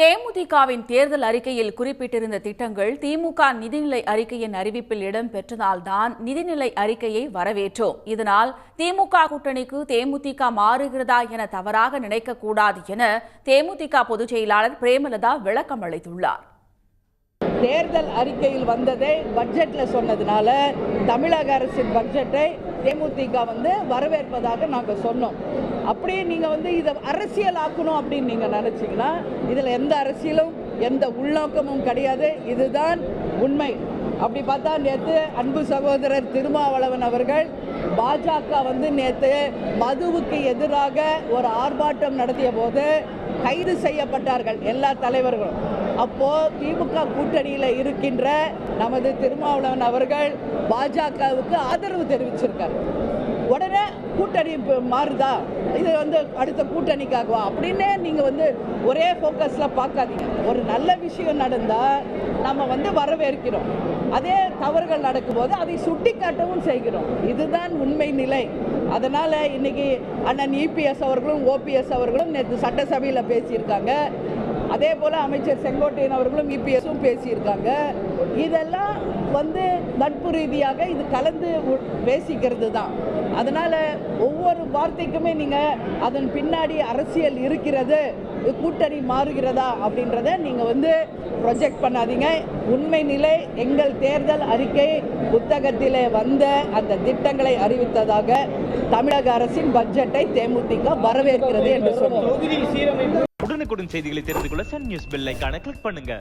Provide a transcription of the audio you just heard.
தேமுதிகவின் தேர்தல் அறிக்கையில் குறிப்பிட்டிருந்த திட்டங்கள் திமுக நிதிநிலை அறிக்கையின் அறிவிப்பில் இடம்பெற்றதால்தான் நிதிநிலை அறிக்கையை வரவேற்றோம். இதனால் திமுக கூட்டணிக்கு தேமுதிக மாறுகிறதா என தவறாக நினைக்கக்கூடாது என தேமுதிக பொதுச் செயலாளர் பிரேமலதா விளக்கம் அளித்துள்ளார். தேர்தல் அறிக்கையில் வந்ததை பட்ஜெட்ல சொன்னதுனால தமிழக அரசின் பட்ஜெட்டை தேமுதிக வரவேற்பதாக நாங்கள் சொன்னோம். அப்படியே நீங்க இதை அரசியல் ஆக்கணும் அப்படின்னு நீங்க நினைச்சீங்கன்னா இதுல எந்த அரசியலும் எந்த உள்நோக்கமும் கிடையாது. இதுதான் உண்மை. அப்படி பார்த்தா நேற்று அன்பு சகோதரர் திருமாவளவன் அவர்கள் பாஜக நேற்று மதுவுக்கு எதிராக ஒரு ஆர்ப்பாட்டம் நடத்திய போது கைது செய்யப்பட்டார்கள் எல்லா தலைவர்களும். அப்போ திமுக கூட்டணியில் இருக்கின்ற நமது திருமாவளவன் அவர்கள் பாஜகவுக்கு ஆதரவு தெரிவிச்சிருக்காரு. உடனே கூட்டணி மாறுதா, இது அடுத்த கூட்டணிக்காகவா அப்படின்னு நீங்க ஒரே போக்கஸ்ல பார்க்காதீங்க. ஒரு நல்ல விஷயம் நடந்தா நம்ம வரவேற்கிறோம். அதே தவறுகள் நடக்கும்போது அதை சுட்டி காட்டவும் செய்கிறோம். இதுதான் உண்மை நிலை. அதனால இன்னைக்கு அண்ணன் இபிஎஸ் அவர்களும் ஓபிஎஸ் அவர்களும் நேற்று சட்டசபையில் பேசியிருக்காங்க. அதே போல அமைச்சர் செங்கோட்டையன் அவர்களும் இபிஎஸும் பேசியிருக்காங்க. இதெல்லாம் நட்பு ரீதியாக இது கலந்து பேசிக்கிறது தான். அதனால ஒவ்வொரு வார்த்தைக்குமே நீங்க அதன் பின்னாடி அரசியல் இருக்கிறது, கூட்டணி மாறுகிறதா அப்படின்றத நீங்க ப்ரொஜெக்ட் பண்ணாதீங்க. உண்மை நிலை எங்கள் தேர்தல் அறிக்கை புத்தகத்திலே வந்த அந்த திட்டங்களை அறிவித்ததாக தமிழக அரசின் பட்ஜெட்டை தேமுதிக வரவேற்கிறது என்று சொன்னோம். உடனுக்குடன் செய்திகளை தெரிந்து கொள்ள சன் நியூஸ் பெல் ஐகானை கிளிக் பண்ணுங்க.